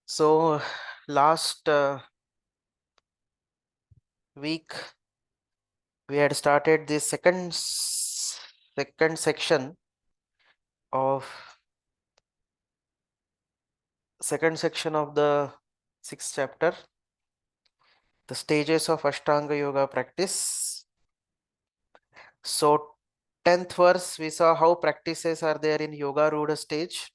So last week we had started the second section of the sixth chapter, the stages of Ashtanga Yoga practice. So 10th verse we saw how practices are there in Yoga Ruda stage.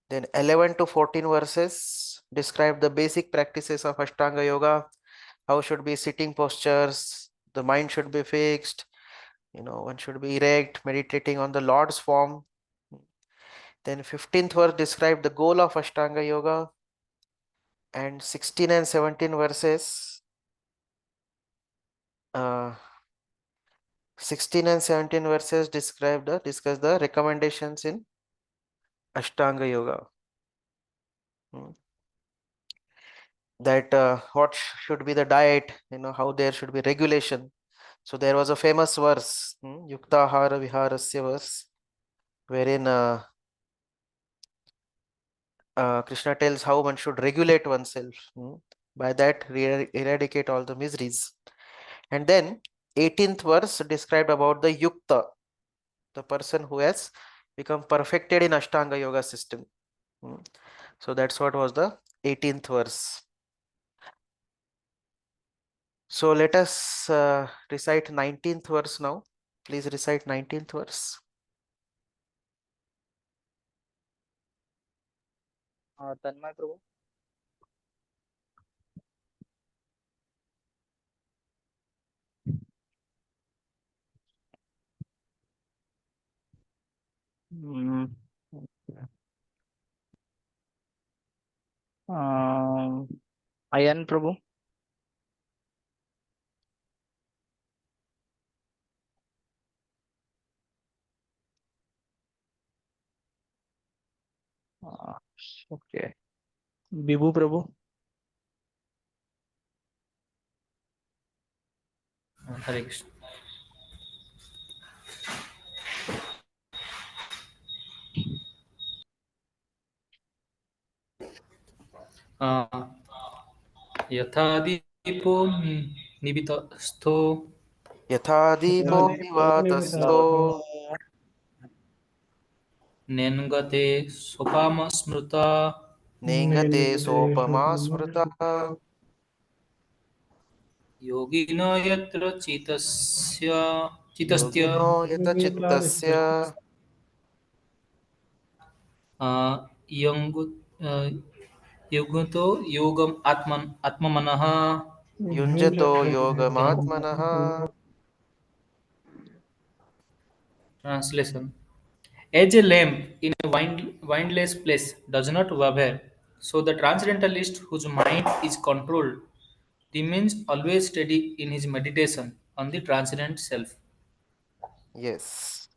Then 11 to 14 verses describe the basic practices of Ashtanga Yoga. How should be sitting postures, the mind should be fixed, one should be erect, meditating on the Lord's form. Then 15th verse describe the goal of Ashtanga Yoga, and 16 and 17 verses 16 and 17 verses discuss the recommendations in Ashtanga Yoga. That what should be the diet, how there should be regulation. So there was a famous verse, Yuktahara Viharasya verse, wherein Krishna tells how one should regulate oneself. By that, eradicate all the miseries. And then 18th verse described about the Yukta, the person who has become perfected in Ashtanga Yoga system. So that's what was the 18th verse. So let us recite 19th verse now. Please recite 19th verse. Tanmay Prabhu. Ayan Prabhu. Okay. Bibu Prabhu. Hare Krishna. यथा दीपो निवितस्थो यथा दीपो निवातस्थो नेङ्गते सोपामस्मृता नेङ्गते सोपमा स्मृता योगिनो यत्र चितस्य योगिनो यत चित्तस्य यङ्गु युगतो योगम् आत्मनः. युञ्जतो योगमात्मनः. Translation: As a lamp in a windless place does not waver, so the transcendentalist whose mind is controlled remains always steady in his meditation on the transcendent self. Yes.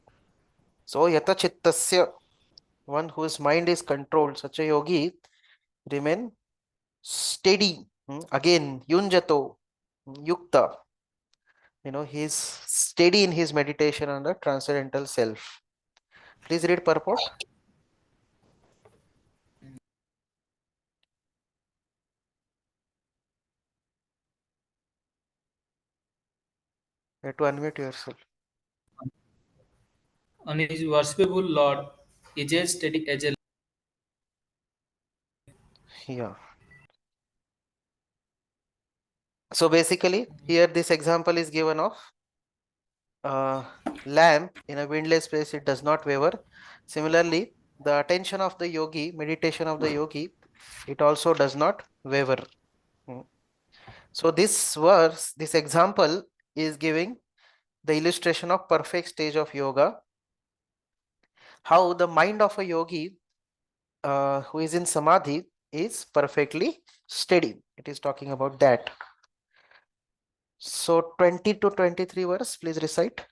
So yata chittasya, one whose mind is controlled, such a yogi remain steady. Again, yunjato, yukta. He is steady in his meditation on the transcendental self. Please read purport. You have to unmute yourself. On his worshipable Lord is as steady as a Yeah. So basically, here this example is given of lamp in a windless place, it does not waver. Similarly, the attention of the yogi, meditation of the yogi, it also does not waver. So this verse, this example is giving the illustration of perfect stage of yoga, how the mind of a yogi who is in samadhi is perfectly steady. It is talking about that. So 20 to 23 verse, please recite.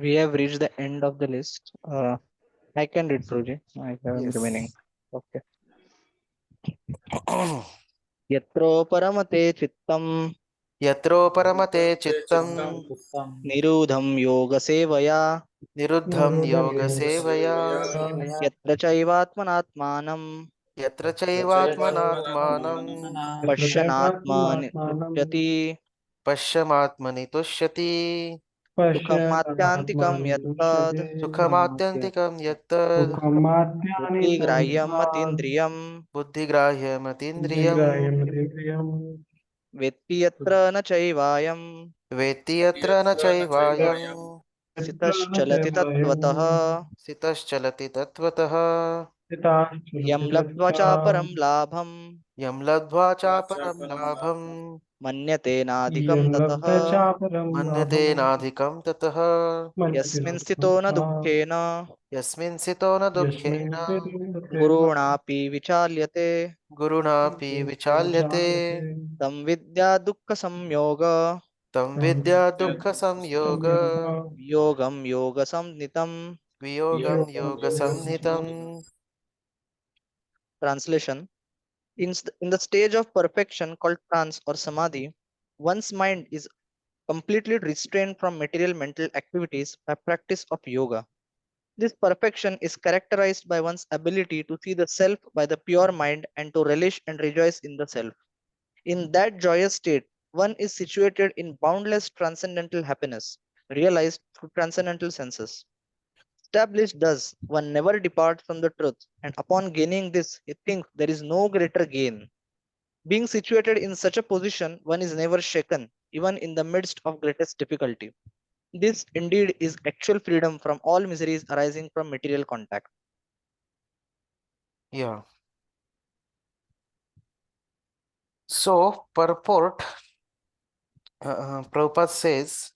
We have reached the end of the list. I can read, Prabhuji. I have remaining. Yes. Okay. Yatro paramate chittam Yatro paramate chittam Nirudham yoga sevaya niruddham yoga sevaya yatra chaivatmanatmanam yatra chaivatmanatmanam pasyanatmani tuchyati pasyamatmani tushyati sukham atyantikam yattad sukhamatyantikam yattad buddhigrahyam matindriyam buddhigrahyamatindrayam vetti yatra na chaivayam veti yatra na chaivayam sitaschalati tattvataha sitaschalati tatvatah yam labdva chaparam labham yam ladva chaparam labham manyate nadikam tatah manyate nadhikam tatah yasmin sthito na dukkhena yasmin sito na dukkhena guruणापि विचाल्यते gurunapi vichalyate तं विद्या दुःखसंयोग tam vidya dukkha samyoga योगं योगसंज्ञितम् viyogam yoga samhitam. Translation. In the stage of perfection called trance or samadhi, one's mind is completely restrained from material mental activities by practice of yoga. This perfection is characterized by one's ability to see the self by the pure mind and to relish and rejoice in the self. In that joyous state, one is situated in boundless transcendental happiness, realized through transcendental senses. Established thus, one never departs from the truth, and upon gaining this, he thinks there is no greater gain. Being situated in such a position, one is never shaken, even in the midst of greatest difficulty. This indeed is actual freedom from all miseries arising from material contact. Yeah. So purport, Prabhupada says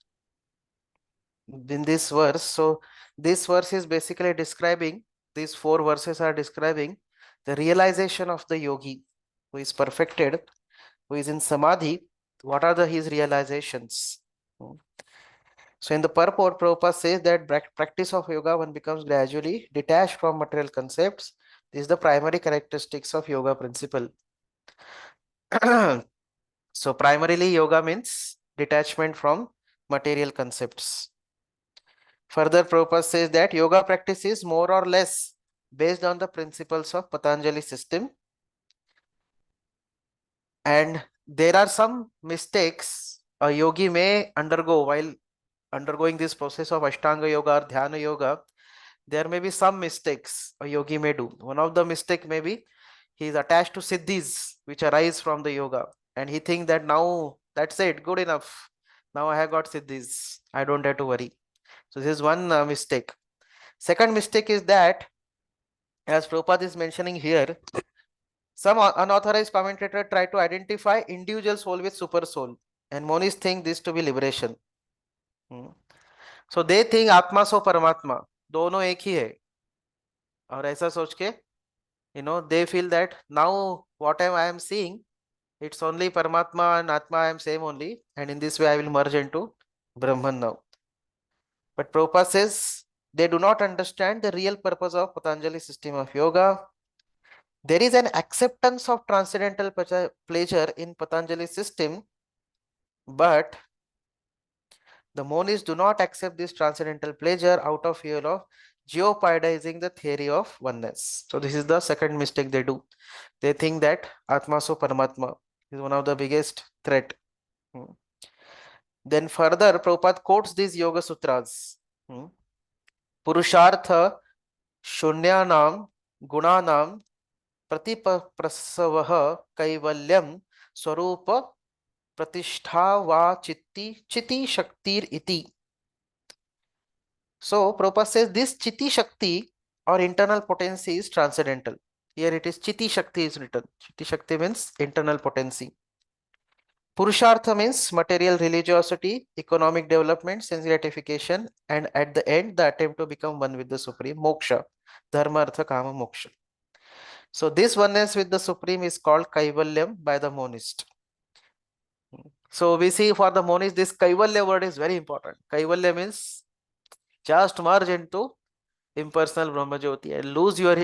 in this verse. So this verse is basically describing, these four verses are describing the realization of the yogi who is perfected, who is in samadhi. What are his realizations? So in the purport, Prabhupada says that practice of yoga, one becomes gradually detached from material concepts. This is the primary characteristics of yoga principle. So primarily yoga means detachment from material concepts. Further, Prabhupada says that yoga practice is more or less based on the principles of Patanjali system, and there are some mistakes a yogi may undergo while undergoing this process of Ashtanga yoga or Dhyana yoga. There may be some mistakes a yogi may do. One of the mistake may be he is attached to siddhis which arise from the yoga, and he thinks that now that's it, good enough. Now I have got siddhis, I don't have to worry. So this is one mistake. Second mistake is that, as Prabhupada is mentioning here, some unauthorized commentator try to identify individual soul with super soul, and monis think this to be liberation. So they think आत्मा सो परमात्मा दोनों एक ही है, और ऐसा सोच के they feel that now whatever I am seeing, it's only Paramatma and Atma, I am same only, and in this way I will merge into Brahman now. But Prabhupada says they do not understand the real purpose of Patanjali system of yoga. There is an acceptance of transcendental pleasure in Patanjali system, but the monists do not accept this transcendental pleasure out of fear of jeopardizing the theory of oneness. So this is the second mistake they do. They think that Atma so Paramatma is one of the biggest threat. Then further, Prabhupada quotes these Yoga Sutras. Purushartha Shunyanam Gunanam Pratiprasavah Kaivalyam Swarupa Pratishtha Va Chiti Shaktir Iti. So Prabhupada says this Chiti Shakti or internal potency is transcendental. Here it is Chiti Shakti is written. Chiti Shakti means internal potency. Purushartha means material religiosity, economic development, sense gratification, and at the end, the attempt to become one with the Supreme, moksha, dharma, artha, kama, moksha. So this oneness with the Supreme is called Kaivalyam by the monist. So we see for the monist, this Kaivalya word is very important. Kaivalya means just merge into impersonal Brahma Jyoti and lose your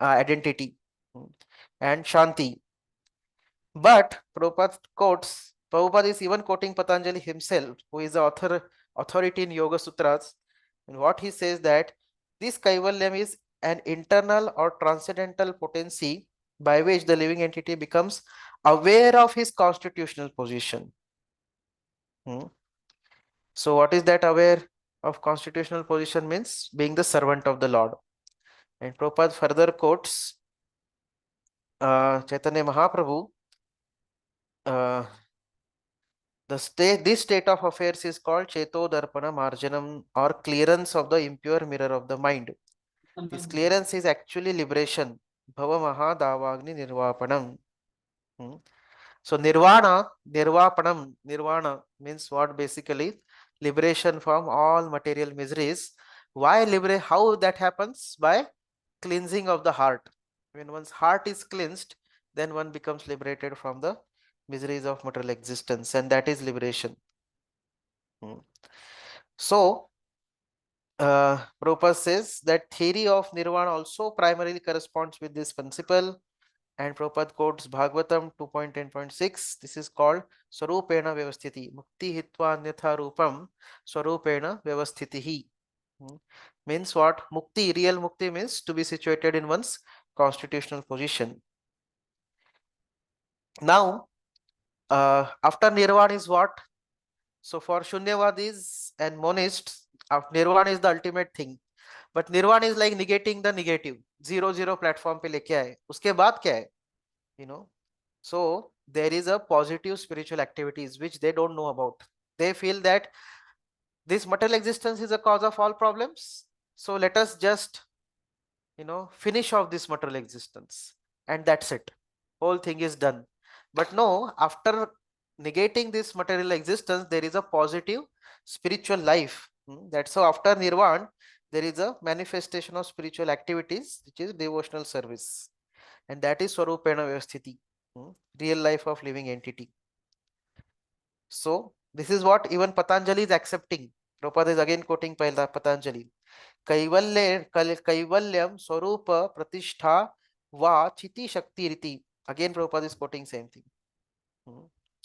identity and Shanti. But Prabhupada quotes Prabhupada is even quoting Patanjali himself, who is the authority in Yoga Sutras. And what he says that this Kaivalyam is an internal or transcendental potency by which the living entity becomes aware of his constitutional position. So what is that aware of constitutional position means? Being the servant of the Lord. And Prabhupada further quotes Chaitanya Mahaprabhu. This state of affairs is called Cheto Darpana Marjanam, or clearance of the impure mirror of the mind. This clearance is actually liberation. Bhava Maha Davagni Nirvapanam. So Nirvana means what? Basically liberation from all material miseries. Why liberate? How that happens? By cleansing of the heart. When one's heart is cleansed, then one becomes liberated from the miseries of material existence, and that is liberation. So Prabhupada says that theory of nirvana also primarily corresponds with this principle, and Prabhupada quotes Bhagavatam 2.10.6. This is called Swarupena Vyavasthiti. Mukti hitva anyatha rupam Swarupena Vyavasthitihi. Means what? Mukti, real mukti means to be situated in one's constitutional position. Now, after nirvana is what? So for Shunyavadis and monists, nirvana is the ultimate thing. But nirvana is like negating the negative. 0 platform पे लेके आए. उसके बाद क्या है? You know. So there is a positive spiritual activities which they don't know about. They feel that this material existence is a cause of all problems. So let us just, finish off this material existence, and that's it. Whole thing is done. But no, after negating this material existence, there is a positive spiritual life. That's how after nirvana, there is a manifestation of spiritual activities, which is devotional service. And that is Swarupena Vyavasthiti, real life of living entity. So this is what even Patanjali is accepting. Prabhupada is again quoting Patanjali. Kaivalyam Swarupa Pratishtha Va Chiti Shakti Riti. Again Prabhupada is quoting same thing.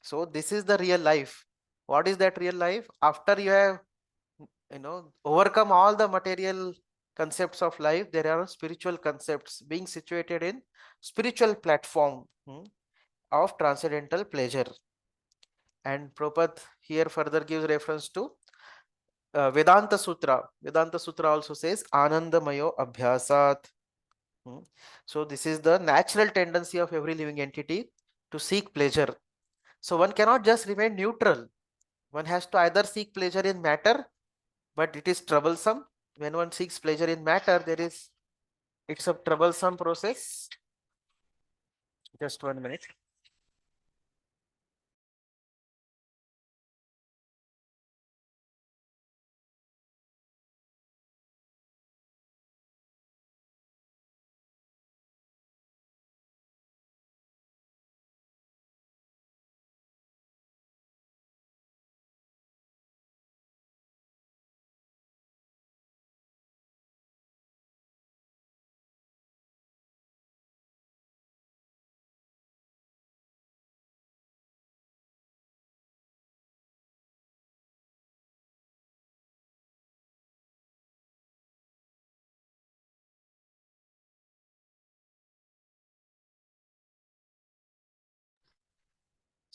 So this is the real life. What is that real life? After you have overcome all the material concepts of life, there are spiritual concepts being situated in spiritual platform of transcendental pleasure. And Prabhupada here further gives reference to Vedanta Sutra. Vedanta Sutra also says Anandamayo Abhyasat. So this is the natural tendency of every living entity to seek pleasure. So one cannot just remain neutral. One has to either seek pleasure in matter, but it is troublesome. When one seeks pleasure in matter, it's a troublesome process. Just 1 minute.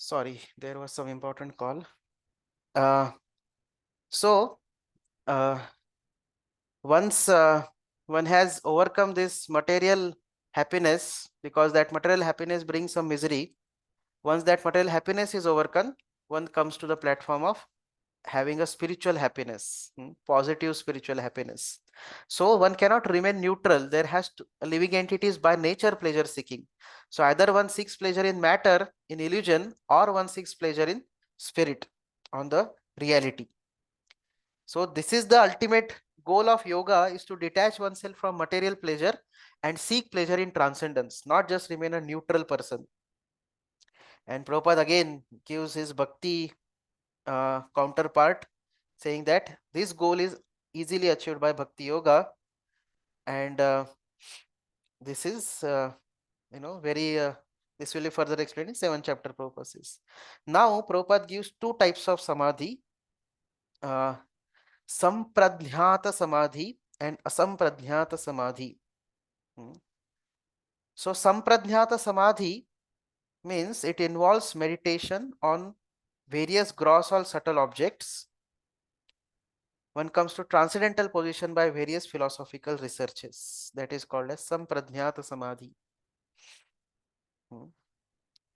Sorry, there was some important call. So once one has overcome this material happiness, because that material happiness brings some misery. Once that material happiness is overcome, one comes to the platform of having a spiritual happiness, positive spiritual happiness. So one cannot remain neutral. There has to, living entities by nature pleasure seeking. So either one seeks pleasure in matter, in illusion, or one seeks pleasure in spirit, on the reality. So this is the ultimate goal of yoga, is to detach oneself from material pleasure and seek pleasure in transcendence, not just remain a neutral person. And Prabhupada again gives his bhakti counterpart, saying that this goal is easily achieved by bhakti yoga, and this is very This will be further explained in 7th chapter Prabhupada says. Now Prabhupada gives two types of samadhi, sampradhyata samadhi and asampradhyata samadhi. So sampradhyata samadhi means it involves meditation on various gross or subtle objects. One comes to transcendental position by various philosophical researches. That is called as sampradhyata samadhi.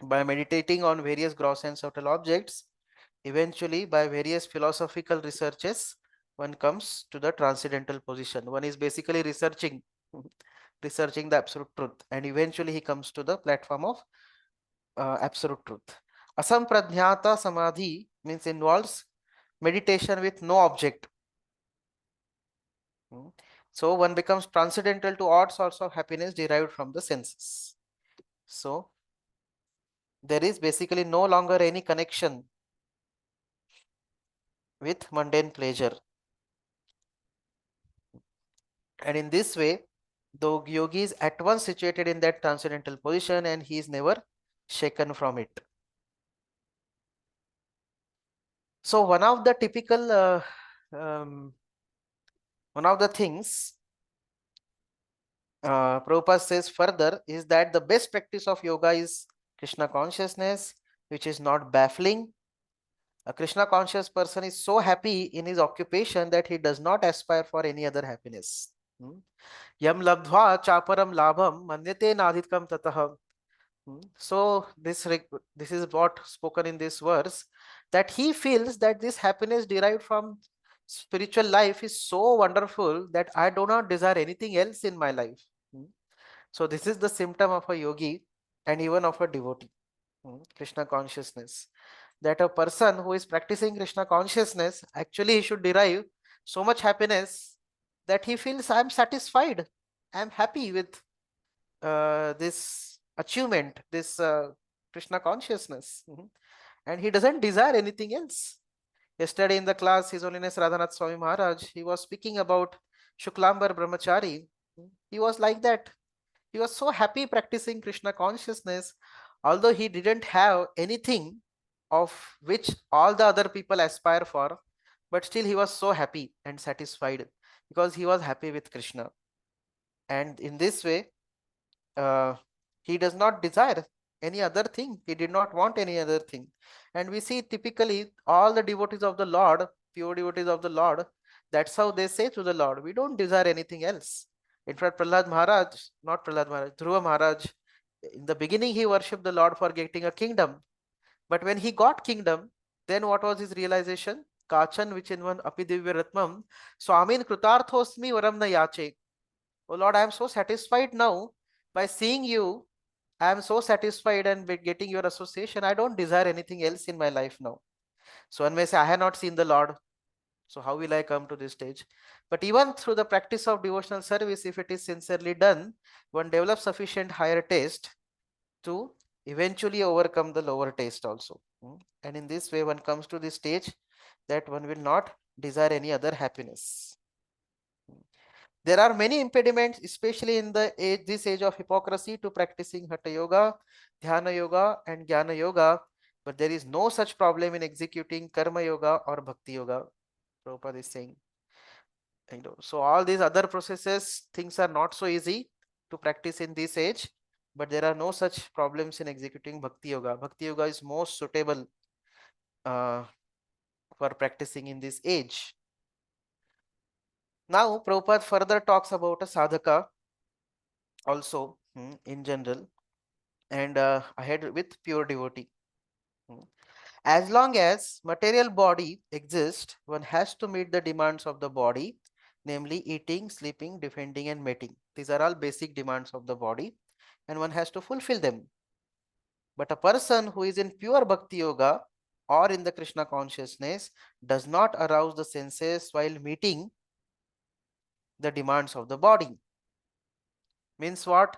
By meditating on various gross and subtle objects, eventually by various philosophical researches, one comes to the transcendental position. One is basically researching the absolute truth, and eventually he comes to the platform of absolute truth. Asampradhyata samadhi means involves meditation with no object. So one becomes transcendental to all sorts of happiness derived from the senses. So there is basically no longer any connection with mundane pleasure. And in this way, the yogi is at once situated in that transcendental position and he is never shaken from it. So one of the typical, one of the things Prabhupada says further is that the best practice of yoga is Krishna consciousness, which is not baffling. A Krishna conscious person is so happy in his occupation that he does not aspire for any other happiness. Yam labdhva chaparam labham manyate nadhitkam tatah. So this is what spoken in this verse, that he feels that this happiness derived from spiritual life is so wonderful that I do not desire anything else in my life. So this is the symptom of a yogi and even of a devotee. Krishna consciousness, that a person who is practicing Krishna consciousness, actually he should derive so much happiness that he feels I am satisfied, I am happy with this achievement, this Krishna consciousness, and he doesn't desire anything else. Yesterday in the class, His Holiness Radhanath Swami Maharaj, he was speaking about Shuklambar Brahmachari. He was like that. He was so happy practicing Krishna consciousness, although he didn't have anything of which all the other people aspire for, but still he was so happy and satisfied because he was happy with Krishna. And in this way, he does not desire any other thing. He did not want any other thing. And we see typically all the devotees of the Lord, pure devotees of the Lord, that's how they say to the Lord, we don't desire anything else. In fact, Prahlad Maharaj, not Prahlad Maharaj, Dhruva Maharaj, in the beginning he worshipped the Lord for getting a kingdom. But when he got kingdom, then what was his realization? Kachan vichinvan api divya ratmam swamin krutarthosmi varam na yache. Oh Lord, I am so satisfied now by seeing you. I am so satisfied and with getting your association. I don't desire anything else in my life now. So one may say, I have not seen the Lord. So how will I come to this stage? But even through the practice of devotional service, if it is sincerely done, one develops sufficient higher taste to eventually overcome the lower taste also. And in this way, one comes to this stage that one will not desire any other happiness. There are many impediments, especially in this age of hypocrisy, to practicing Hatha Yoga, Dhyana Yoga and Jnana Yoga, but there is no such problem in executing Karma Yoga or Bhakti Yoga, Prabhupada is saying. So all these other processes, things are not so easy to practice in this age, but there are no such problems in executing Bhakti Yoga. Bhakti Yoga is most suitable for practicing in this age. Now, Prabhupada further talks about a sadhaka also in general, and ahead with pure devotee. As long as material body exists, one has to meet the demands of the body, namely eating, sleeping, defending and mating. These are all basic demands of the body and one has to fulfill them. But a person who is in pure Bhakti Yoga or in the Krishna consciousness does not arouse the senses while meeting the demands of the body. Means what?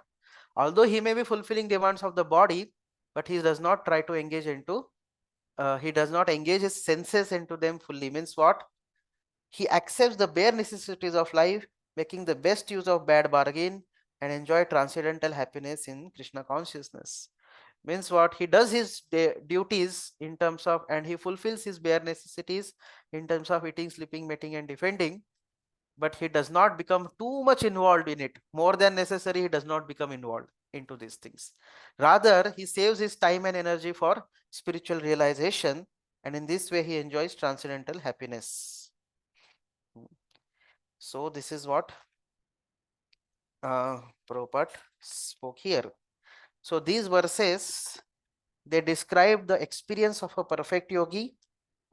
Although he may be fulfilling demands of the body, but he does not try to engage into, he does not engage his senses into them fully. Means what? He accepts the bare necessities of life, making the best use of bad bargain and enjoy transcendental happiness in Krishna consciousness. Means what? He does his duties in terms of, and he fulfills his bare necessities in terms of eating, sleeping, mating, and defending, but he does not become too much involved in it. More than necessary, he does not become involved into these things. Rather, he saves his time and energy for spiritual realization, and in this way, he enjoys transcendental happiness. So, this is what Prabhupada spoke here. So, these verses, they describe the experience of a perfect yogi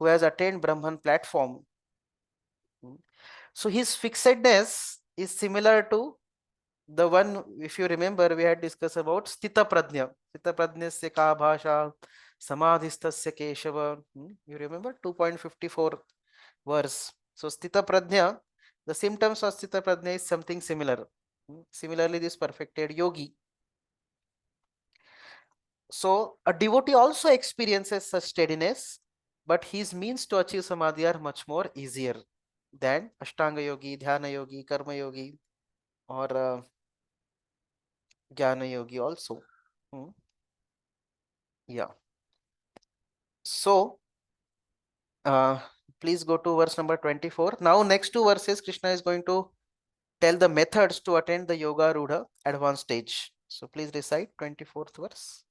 who has attained Brahman platform. So, his fixedness is similar to the one, if you remember, we had discussed about Sthita Pradnya. Sthita Pradnyasya ka bhasha samadhistasya keshava. You remember 2.54 verse. So Sthita Pradnya, the symptoms of Sthita Pradnya is something similar. Similarly, this perfected yogi. So a devotee also experiences such steadiness, but his means to achieve samadhi are much more easier than Ashtanga yogi, Dhyana yogi, Karma yogi, or Jnana yogi also. Yeah. So, please go to verse number 24. Now, next two verses, Krishna is going to tell the methods to attain the Yoga Rudha advanced stage. So, please recite 24th verse.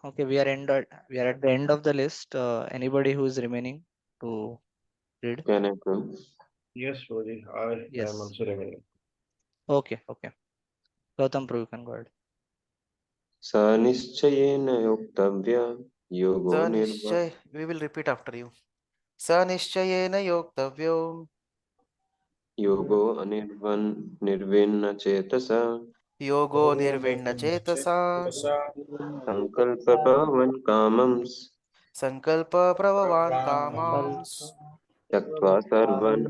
Okay, we are at the end of the list. Anybody who is remaining to read? Can I come? Yes, Roji, I Yes. am also remaining. Okay. Gautam Prabhu, you can go ahead. स निश्चयेन योक्तव्य योगो निर्वाण We will repeat after you. Sa nishchayena yoktavyo योगो अनिर्वन् निर्विण्ण चेतसा yogo nirvinna chetasa संकल्पपवन् कामं sankalpa pravavan kamams त्यक्त्वा servant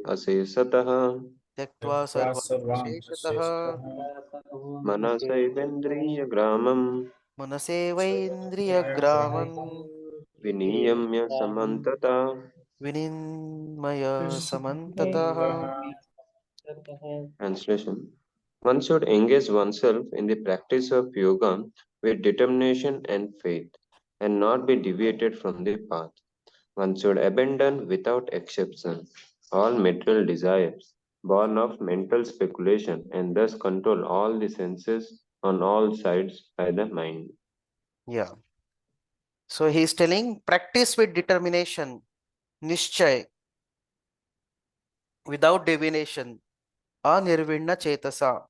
अशेषतः tyaktva sarvam sheshatah मनसैवेन्द्रियग्रामं manasevaindriyagraman विनियम्य समन्तता vininmaya samantatah. Translation. One should engage oneself in the practice of yoga with determination and faith, and not be deviated from the path. One should abandon without exception all material desires, born of mental speculation, and thus control all the senses on all sides by the mind. Yeah. So he is telling practice with determination, nischay, without divination, anirvinna chetasa,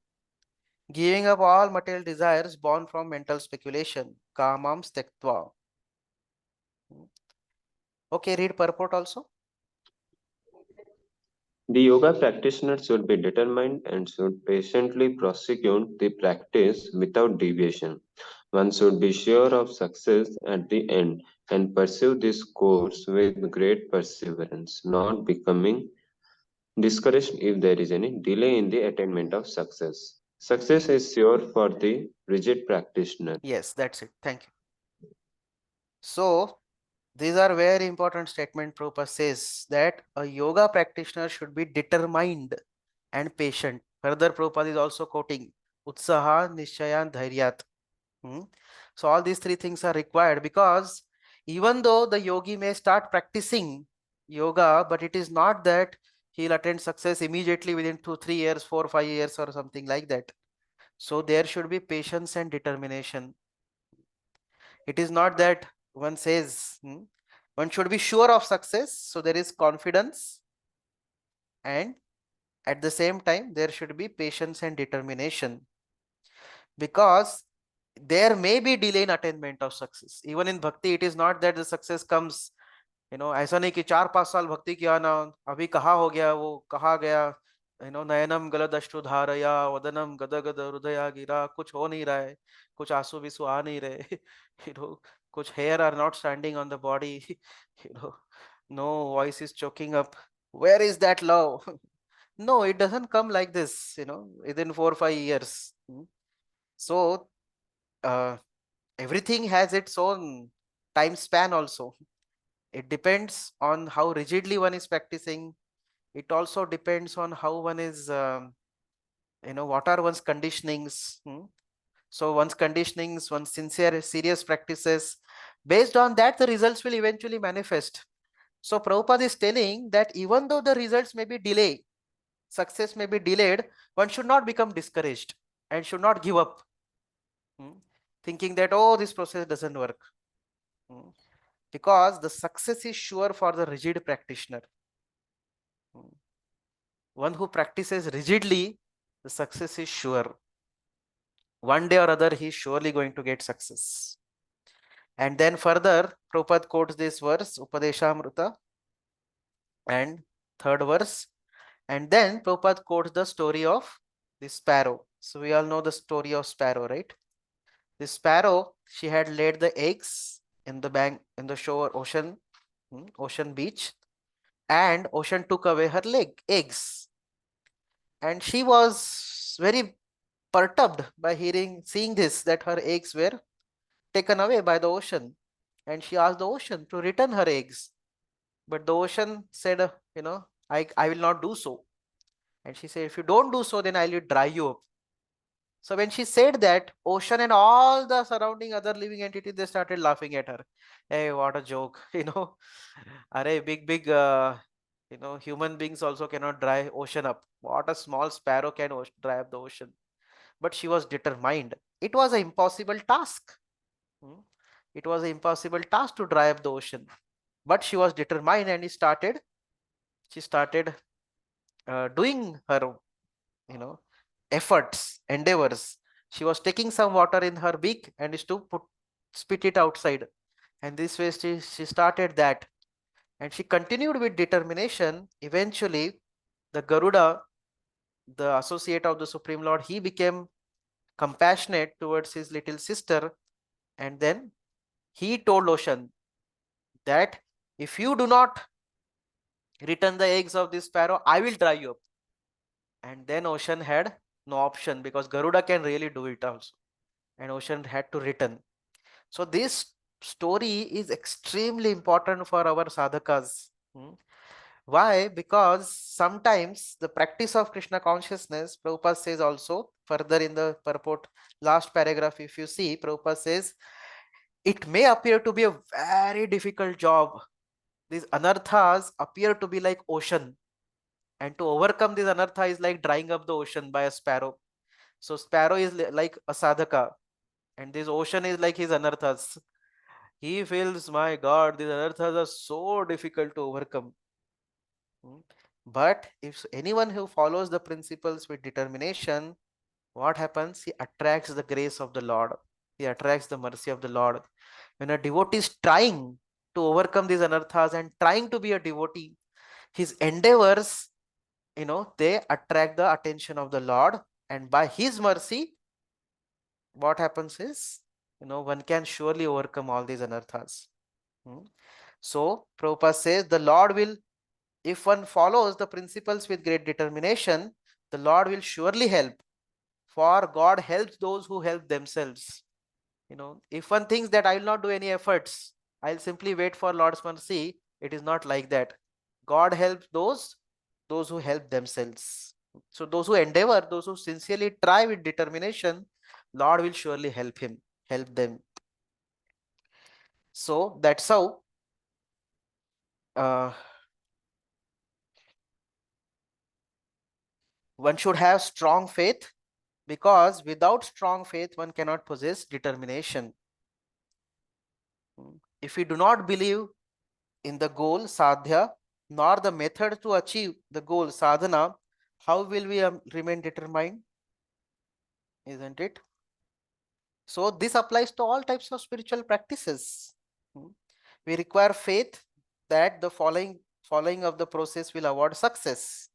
giving up all material desires born from mental speculation, kamam tyaktva. Okay, read purport also. The yoga practitioner should be determined and should patiently prosecute the practice without deviation. One should be sure of success at the end and pursue this course with great perseverance, not becoming discouraged if there is any delay in the attainment of success. Success is sure for the rigid practitioner. Yes, that's it. Thank you. So these are very important statement. Prabhupada says that a yoga practitioner should be determined and patient. Further, Prabhupada is also quoting Utsaha, Nishchaya, Dhairyat. So all these three things are required, because even though the yogi may start practicing yoga, but it is not that he'll attain success immediately within 2-3 years, 4-5 years or something like that. So there should be patience and determination. It is not that one says one should be sure of success, so there is confidence, and at the same time there should be patience and determination, because there may be delay in attainment of success. Even in bhakti, it is not that the success comes, ऐसा नहीं कि 4-5 साल भक्ति किया ना, अभी कहाँ हो गया वो, कहाँ गया, नयनम गलद अश्रुधारया वदनम गद गद हृदया गिरा, कुछ हो नहीं रहा है, कुछ आंसू विसु आ नहीं रहे, कुछ hair are not standing on the body, no voice is choking up. Where is that love? No, it doesn't come like this, within 4-5 years. So everything has its own time span also. It depends on how rigidly one is practicing. It also depends on how one is, what are one's conditionings. So one's conditionings, one's sincere, serious practices, based on that, the results will eventually manifest. So Prabhupada is telling that even though the results may be delayed, success may be delayed, one should not become discouraged and should not give up, thinking that, oh, this process doesn't work. Because the success is sure for the rigid practitioner. One who practices rigidly, the success is sure. One day or other, he is surely going to get success. And then further, Prabhupada quotes this verse, Upadeshamrita, and third verse. And then Prabhupada quotes the story of the sparrow. So we all know the story of sparrow, right? The sparrow, she had laid the eggs in the bank, in the shore, ocean beach, and ocean took away her eggs. And she was very perturbed by seeing this, that her eggs were taken away by the ocean. And she asked the ocean to return her eggs. But the ocean said, I will not do so. And she said, if you don't do so, then I will dry you up. So when she said that, ocean and all the surrounding other living entities, they started laughing at her. Hey, what a joke, Array, big, human beings also cannot dry ocean up. What a small sparrow can dry up the ocean. But she was determined. It was an impossible task. It was an impossible task to dry up the ocean. But she was determined, and she started doing her, efforts, endeavors. She was taking some water in her beak and is to spit it outside. And this way she started that. And she continued with determination. Eventually, the Garuda, the associate of the Supreme Lord, he became compassionate towards his little sister. And then he told ocean that if you do not return the eggs of this sparrow, I will dry you up. And then ocean had no option, because Garuda can really do it also. And ocean had to return. So this story is extremely important for our sadhakas. Why? Because sometimes the practice of Krishna consciousness, Prabhupada says also further in the purport, last paragraph, if you see, Prabhupada says, it may appear to be a very difficult job. These anarthas appear to be like ocean. And to overcome this anartha is like drying up the ocean by a sparrow. So sparrow is like a sadhaka. And this ocean is like his anarthas. He feels, my God, these anarthas are so difficult to overcome. But if anyone who follows the principles with determination, what happens? He attracts the grace of the Lord. He attracts the mercy of the Lord. When a devotee is trying to overcome these anarthas and trying to be a devotee, his endeavors, they attract the attention of the Lord. And by his mercy, what happens is, one can surely overcome all these anarthas. So Prabhupada says the Lord will, if one follows the principles with great determination, the Lord will surely help. For God helps those who help themselves. If one thinks that I will not do any efforts, I'll simply wait for Lord's mercy, it is not like that. God helps those who help themselves. So those who endeavor, those who sincerely try with determination, Lord will surely help them. So that's how one should have strong faith, because without strong faith, one cannot possess determination. If we do not believe in the goal, sadhya, nor the method to achieve the goal, sadhana, how will we remain determined? Isn't it? So this applies to all types of spiritual practices. We require faith that the following of the process will award success.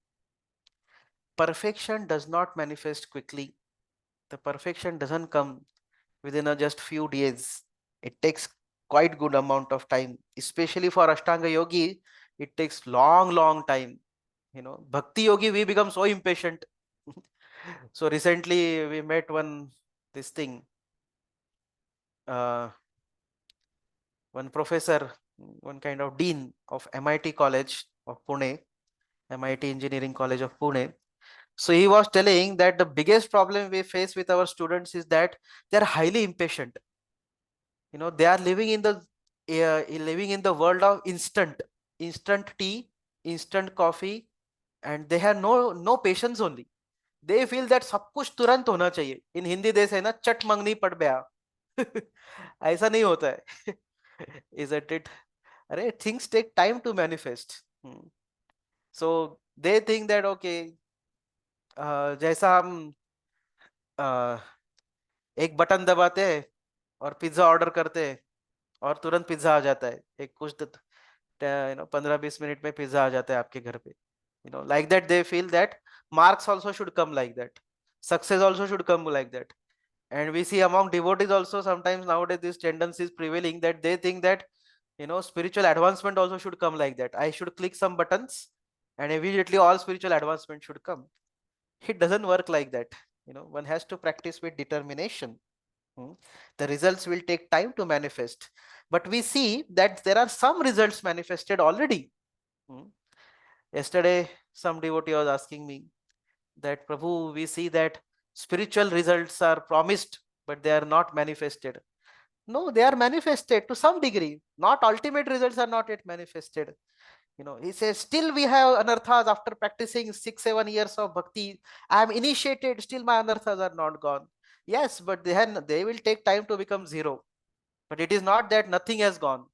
Perfection does not manifest quickly. The perfection doesn't come within just few days. It takes quite good amount of time, especially for Ashtanga Yogi. It takes long time. Bhakti Yogi, we become so impatient. So recently we met this thing, one professor, one kind of dean of MIT College of Pune, MIT Engineering College of Pune. So he was telling that the biggest problem we face with our students is that they are highly impatient. They are living in the world of instant tea, instant coffee, and they have no patience only. They feel that सब कुछ तुरंत होना चाहिए. In Hindi they say ना चट मंगनी पड़ गया. ऐसा नहीं होता है. Isn't it? अरे things take time to manifest. So they think that okay, जैसा हम एक बटन दबाते हैं और पिज्जा ऑर्डर करते हैं और तुरंत पिज्जा आ जाता है, एक कुछ 15-20 मिनट में पिज्जा आ जाता है आपके घर पे. Like that they feel that marks also should come like that, success also should come like that. And we see among devotees also sometimes nowadays this tendency is prevailing that they think that spiritual advancement also should come like that. I should click some buttons and immediately all spiritual advancement should come. It doesn't work like that. One has to practice with determination. The results will take time to manifest, but we see that there are some results manifested already. Yesterday some devotee was asking me that Prabhu, we see that spiritual results are promised but they are not manifested. No, they are manifested to some degree. Not ultimate results are not yet manifested. He says still we have anarthas after practicing 6-7 years of bhakti. I am initiated, still my anarthas are not gone. Yes, but they will take time to become zero. But it is not that nothing has gone.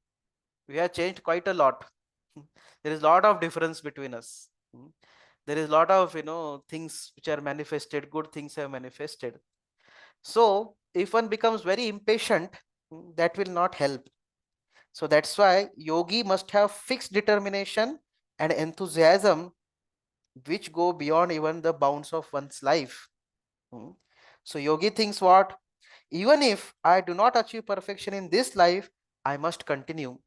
We have changed quite a lot. There is a lot of difference between us. There is a lot of things which are manifested, good things have manifested. So if one becomes very impatient, that will not help. So that's why yogi must have fixed determination and enthusiasm which go beyond even the bounds of one's life. So yogi thinks what? Even if I do not achieve perfection in this life, I must continue.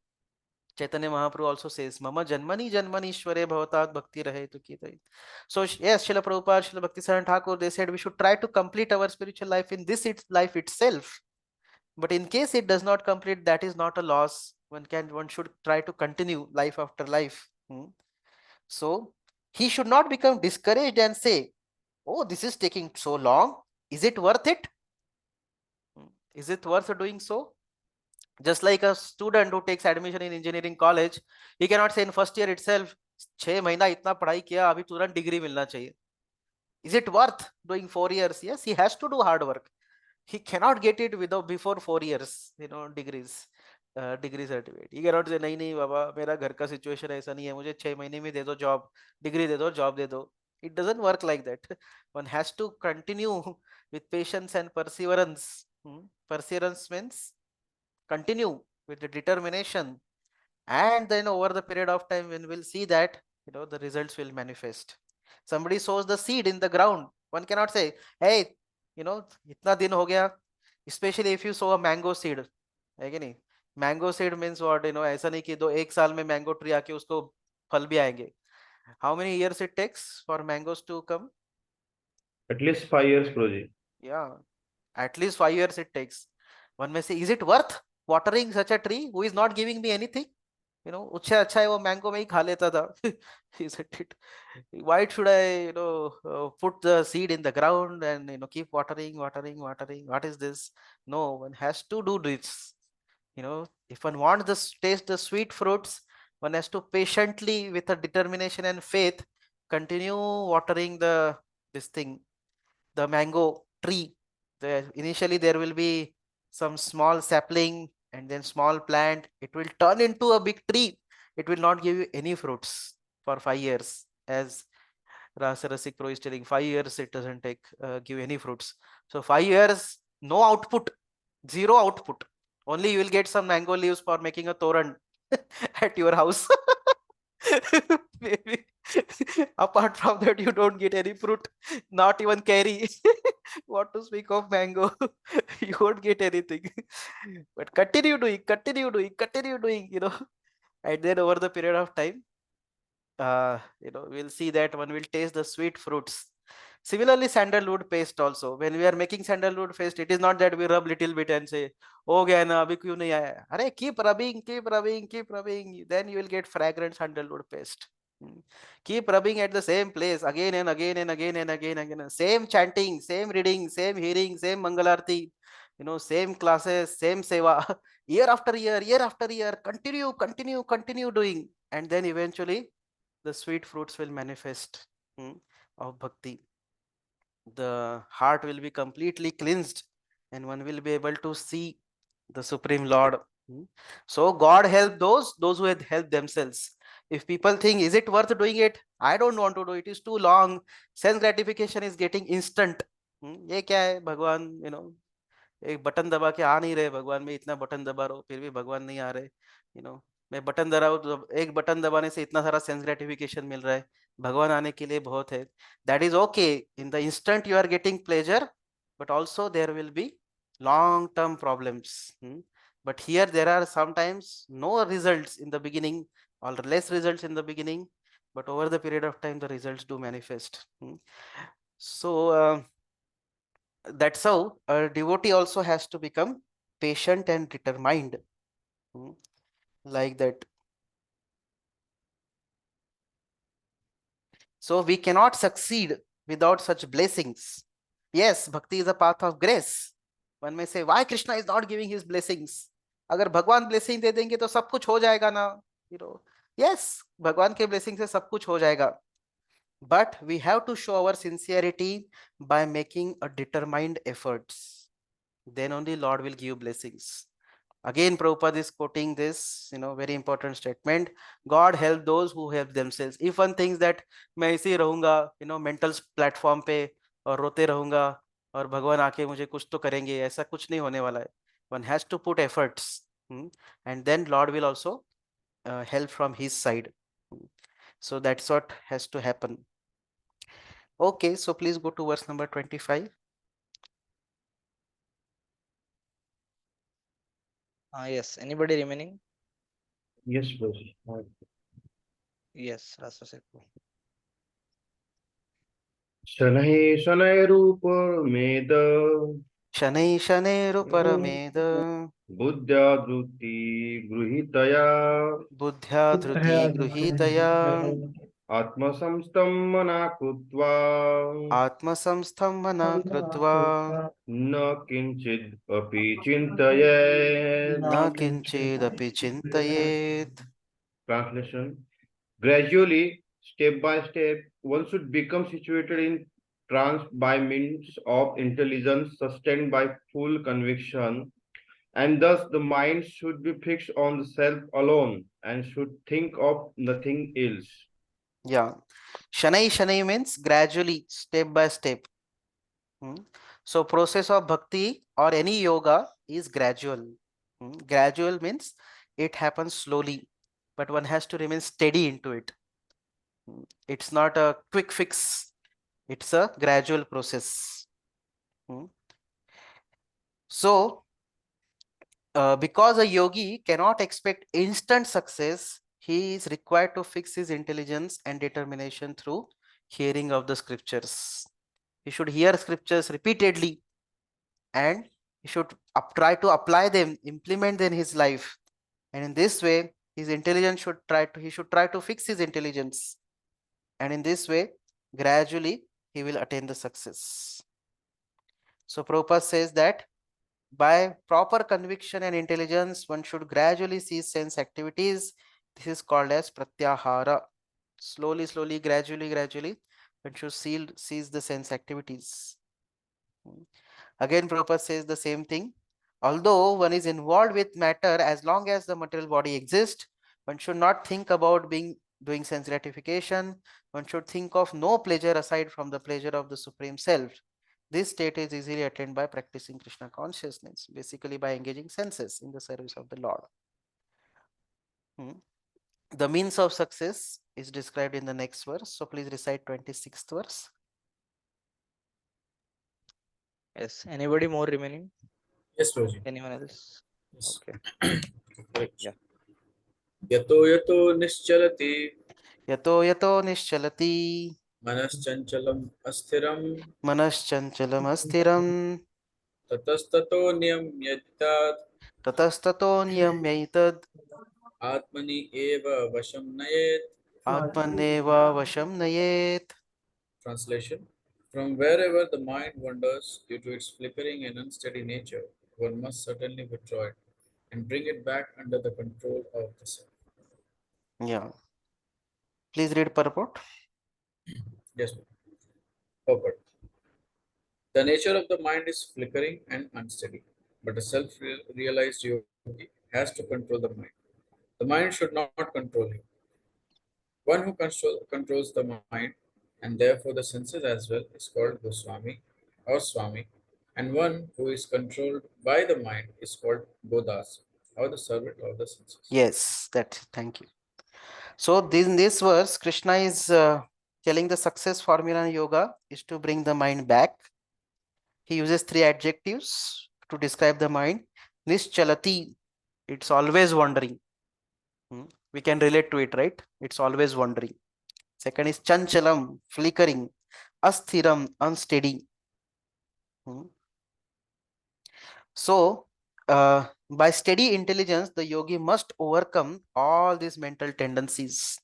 Chaitanya Mahaprabhu also says, Mama Janmani Janmani Ishware Bhavatat Bhakti Rahe to Kitai. So yes, Srila Prabhupada, Srila Bhakti Thakur, they said we should try to complete our spiritual life in this life itself. But in case it does not complete, that is not a loss. One should try to continue life after life. So he should not become discouraged and say, oh, this is taking so long. Is it worth it? Is it worth doing so? Just like a student who takes admission in engineering college, he cannot say in first year itself, 6 महीना इतना पढ़ाई किया, अभी तुरंत degree मिलना चाहिए. Is it worth doing 4 years? Yes, he has to do hard work. He cannot get it before 4 years, degrees, degree certificate. He cannot say, नहीं नहीं बाबा, मेरा घर का situation ऐसा नहीं है, मुझे 6 महीने में दे दो job, degree दे दो, job दे दो. It doesn't work like that. One has to continue with patience and perseverance. Perseverance means continue with the determination, and then over the period of time when we'll see that the results will manifest. Somebody sows the seed in the ground, one cannot say, hey, itna din ho gaya. Especially if you sow a mango seed, है कि नहीं? Mango seed means what? ऐसा नहीं कि एक साल में mango tree आके उसको फल भी आएंगे. How many years it takes for mangoes to come? At least 5 years, Prabhuji. Yeah, at least 5 years it takes. One may say, is it worth watering such a tree who is not giving me anything? उससे अच्छा है वो mango में ही खा लेता था. Isn't it? Why should I put the seed in the ground and keep watering? What is this? No, one has to do this. If one wants to taste the sweet fruits, one has to patiently, with a determination and faith, continue watering this thing, the mango tree. Initially there will be some small sapling and then small plant. It will turn into a big tree. It will not give you any fruits for 5 years. As Rasarasik Pro is telling, 5 years it doesn't give any fruits. So 5 years, no output, zero output. Only you will get some mango leaves for making a toran at your house. Maybe. Apart from that, you don't get any fruit, not even carry. What to speak of mango? You won't get anything. But continue doing, and then over the period of time, we'll see that one will taste the sweet fruits. Similarly, sandalwood paste also. When we are making sandalwood paste, it is not that we rub little bit and say, "Oh, gaya na, abhi kyun nahi aaya?" Arey, keep rubbing. Then you will get fragrant sandalwood paste. Keep rubbing at the same place again and again and again and again and again. Same chanting, same reading, same hearing, same Mangalarti, same classes, same seva. Year after year after year, continue doing. And then eventually the sweet fruits will manifest of bhakti. The heart will be completely cleansed and one will be able to see the Supreme Lord. So God help those who had helped themselves. If people think, is it worth doing it? I don't want to do it. It's too long. Sense gratification is getting instant. ये क्या है भगवान एक button दबा के आ नहीं रहे भगवान, में इतना बटन दबा रहा हूँ फिर भी भगवान नहीं आ रहे मैं बटन दबा रहा हूँ तो एक बटन दबाने से इतना सारा सेंस ग्रेटिफिकेशन मिल रहा है, भगवान आने के लिए बहुत है. That is okay, in the instant you are getting pleasure, but also there will be long term problems. But here there are sometimes no results in the beginning or less results in the beginning, but over the period of time the results do manifest. So that's how a devotee also has to become patient and determined, like that. So we cannot succeed without such blessings. Yes, bhakti is a path of grace. One may say, why Krishna is not giving his blessings? अगर भगवान blessing दे देंगे तो सब कुछ हो जाएगा ना. Yes, भगवान के ब्लेसिंग से सब कुछ हो जाएगा. But we have to show our sincerity by making a determined efforts. Then only Lord will give blessings. Again, Prabhupada is quoting this, very important statement. God help those who help themselves. If one thinks that मैं इसी रहूंगा, mental platform पे और रोते रहूंगा और भगवान आके मुझे कुछ तो करेंगे, ऐसा कुछ नहीं होने वाला है. One has to put efforts, and then Lord will also help from his side. So that's what has to happen. Okay, so please go to verse number 25. Yes, anybody remaining? Yes, Prabhuji. Yes, Rasa Sepu. शनैः शनैरुपमेद शनैः शनैरुपरमेद बुद्ध्या धृति गृहीतया बुद्ध्या धृति गृहीतया आत्मसंस्थं मना कृत्वा आत्मसंस्थं मना कृत्वा न किञ्चिद् अपि चिन्तयेत्. न किञ्चिदपि चिन्तयेत्. Translation: gradually, step by step, one should become situated in trance by means of intelligence sustained by full conviction, and thus the mind should be fixed on the self alone and should think of nothing else. Yeah, Shanai Shanai means gradually, step by step. So process of bhakti or any yoga is gradual. Gradual means it happens slowly, but one has to remain steady into it. It's not a quick fix. It's a gradual process. So because a yogi cannot expect instant success, he is required to fix his intelligence and determination through hearing of the scriptures. He should hear scriptures repeatedly and he should try to apply them, implement them in his life. And in this way, his intelligence he should try to fix his intelligence. And in this way, gradually, he will attain the success. So Prabhupada says that by proper conviction and intelligence, one should gradually cease sense activities. This is called as pratyahara. Slowly, gradually, one should cease the sense activities. Again, Prabhupada says the same thing. Although one is involved with matter, as long as the material body exists, one should not think about doing sense gratification. One should think of no pleasure aside from the pleasure of the Supreme Self. This state is easily attained by practicing Krishna consciousness, basically by engaging senses in the service of the Lord. The means of success is described in the next verse. So please recite 26th verse. Yes, anybody more remaining? Yes, Roji. Anyone else? Yes. Okay. Correct. Yeah. यतो यतो निश्चलति Yato yato nischalati मनश्चञ्चलम् अस्थिरं मनश्चञ्चलम् अस्थिरम् ततस्ततो नियम्यतात् ततस्ततो नियम्यैतद् आत्मनि एव वशं नयेत्. Atmaneva Vasham Nayet. Translation: From wherever the mind wanders due to its flickering and unsteady nature, one must certainly withdraw it and bring it back under the control of the self. Yeah. Please read purport. Yes, ma'am. Purport. The nature of the mind is flickering and unsteady, but a self realized yogi has to control the mind. The mind should not control him. One who controls the mind and therefore the senses as well is called Goswami or Swami, and one who is controlled by the mind is called Godas or the servant of the senses. Yes, thank you. So in this verse, Krishna is telling the success formula in yoga is to bring the mind back. He uses 3 adjectives to describe the mind. Nischalati, it's always wandering. We can relate to it, right? It's always wandering. Second is chanchalam, flickering. Asthiram, unsteady. So, by steady intelligence, the yogi must overcome all these mental tendencies,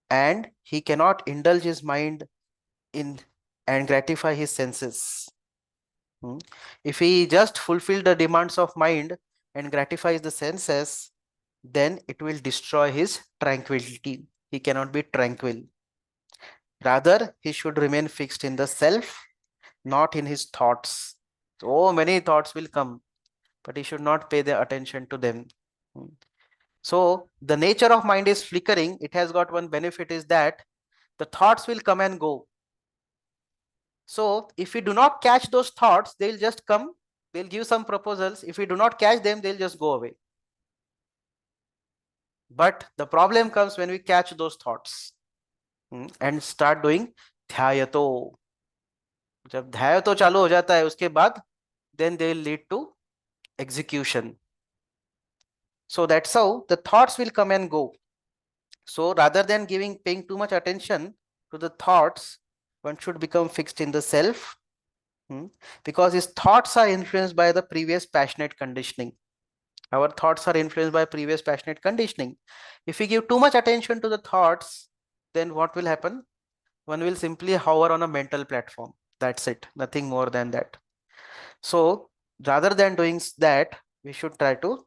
and he cannot indulge his mind in and gratify his senses. If he just fulfill the demands of mind and gratifies the senses, then it will destroy his tranquility. He cannot be tranquil. Rather, he should remain fixed in the self, not in his thoughts. So many thoughts will come, but he should not pay the attention to them. So the nature of mind is flickering. It has got one benefit is that the thoughts will come and go. So if we do not catch those thoughts, they'll just come, they'll give some proposals. If we do not catch them, they'll just go away. But the problem comes when we catch those thoughts and start doing dhyato. जब ध्यायतो चालू हो जाता है उसके बाद then they will lead to execution. So that's how the thoughts will come and go. So rather than paying too much attention to the thoughts, one should become fixed in the self, because his thoughts are influenced by the previous passionate conditioning. Our thoughts are influenced by previous passionate conditioning. If we give too much attention to the thoughts, then what will happen? One will simply hover on a mental platform. That's it, nothing more than that. So rather than doing that, we should try to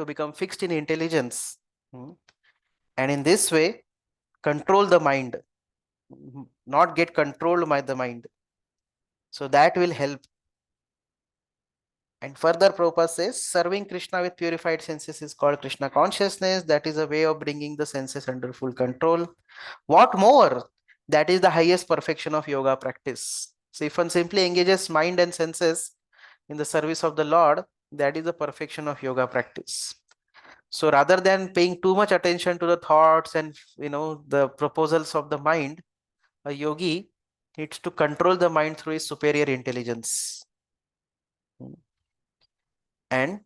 become fixed in intelligence, and in this way control the mind, not get controlled by the mind. So that will help. And further Prabhupada says, serving Krishna with purified senses is called Krishna consciousness. That is a way of bringing the senses under full control. What more? That is the highest perfection of yoga practice. So if one simply engages mind and senses in the service of the Lord, that is the perfection of yoga practice. So rather than paying too much attention to the thoughts and the proposals of the mind, a yogi needs to control the mind through his superior intelligence. And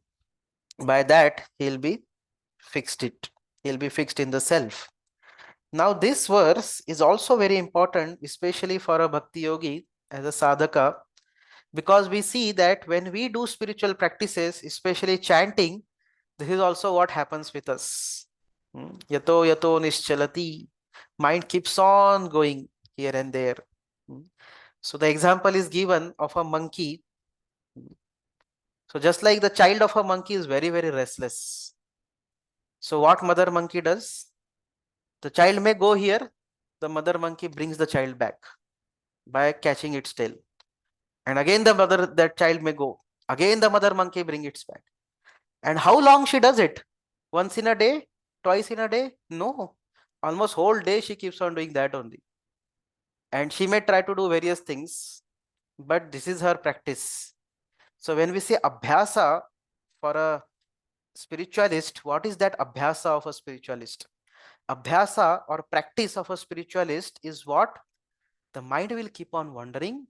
by that he'll be fixed in the self. Now this verse is also very important, especially for a bhakti yogi as a sadhaka, because we see that when we do spiritual practices, especially chanting, this is also what happens with us. Yato yato nischalati, mind keeps on going here and there. So the example is given of a monkey. So just like the child of a monkey is very, very restless. So what mother monkey does? The child may go here, the mother monkey brings the child back by catching its tail. And again that child may go. Again the mother monkey brings it back. And how long she does it? Once in a day? Twice in a day? No. Almost whole day she keeps on doing that only. And she may try to do various things, but this is her practice. So when we say abhyasa for a spiritualist, what is that abhyasa of a spiritualist? Abhyasa or practice of a spiritualist is what? The mind will keep on wandering.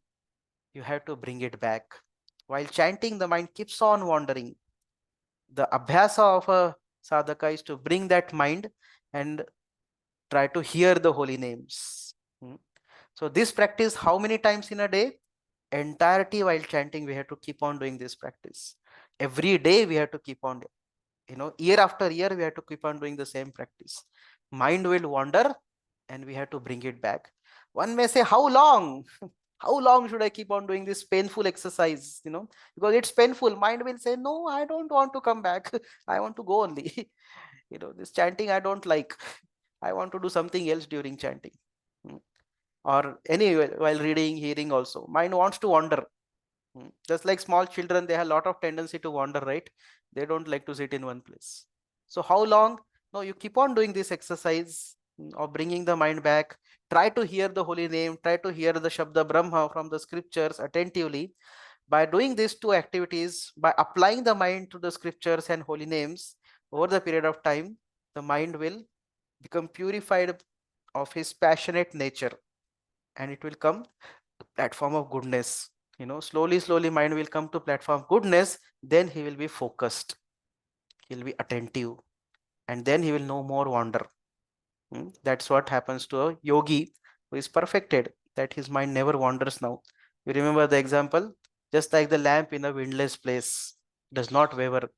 You have to bring it back. While chanting, the mind keeps on wandering. The abhyasa of a sadhaka is to bring that mind and try to hear the holy names. So this practice, how many times in a day? Entirety while chanting, we have to keep on doing this practice. Every day we have to keep on. year after year, we have to keep on doing the same practice. Mind will wander and we have to bring it back. One may say, how long? How long should I keep on doing this painful exercise? Because it's painful. Mind will say, no, I don't want to come back. I want to go only. This chanting I don't like. I want to do something else during chanting. Or anyway, while reading, hearing also. Mind wants to wander. Just like small children, they have a lot of tendency to wander, right? They don't like to sit in one place. So how long? No, you keep on doing this exercise of bringing the mind back. Try to hear the holy name. Try to hear the Shabda Brahma from the scriptures attentively. By doing these two activities, by applying the mind to the scriptures and holy names over the period of time, the mind will become purified of his passionate nature, and it will come platform of goodness. Slowly mind will come to platform of goodness. Then he will be focused, he'll be attentive, and then he will no more wander. That's what happens to a yogi who is perfected, that his mind never wanders. Now you remember the example, just like the lamp in a windless place does not waver.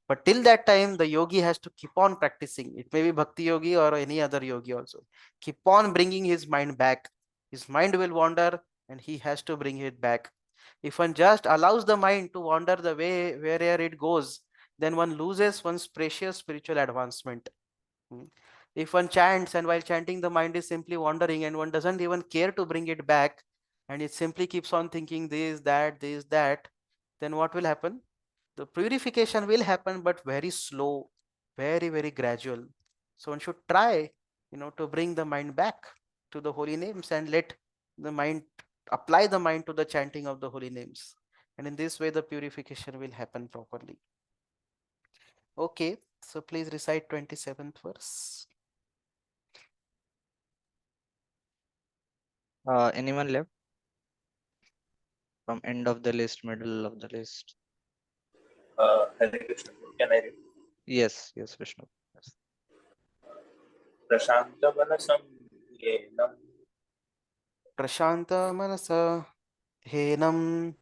But till that time, the yogi has to keep on practicing. It may be bhakti yogi or any other yogi also. Keep on bringing his mind back. His mind will wander and he has to bring it back. If one just allows the mind to wander the way wherever it goes, then one loses one's precious spiritual advancement. If one chants and while chanting the mind is simply wandering and one doesn't even care to bring it back, and it simply keeps on thinking this, that, then what will happen? The purification will happen, but very slow, very gradual. So one should try, to bring the mind back to the holy names and let the mind apply the mind to the chanting of the holy names. And in this way, the purification will happen properly. Okay, so please recite 27th verse. Anyone left from end of the list, middle of the list? Hare Krishna. Can I read? Yes, Vishnu. Yes. Prashantamanasam yenam Prashanta manasa henam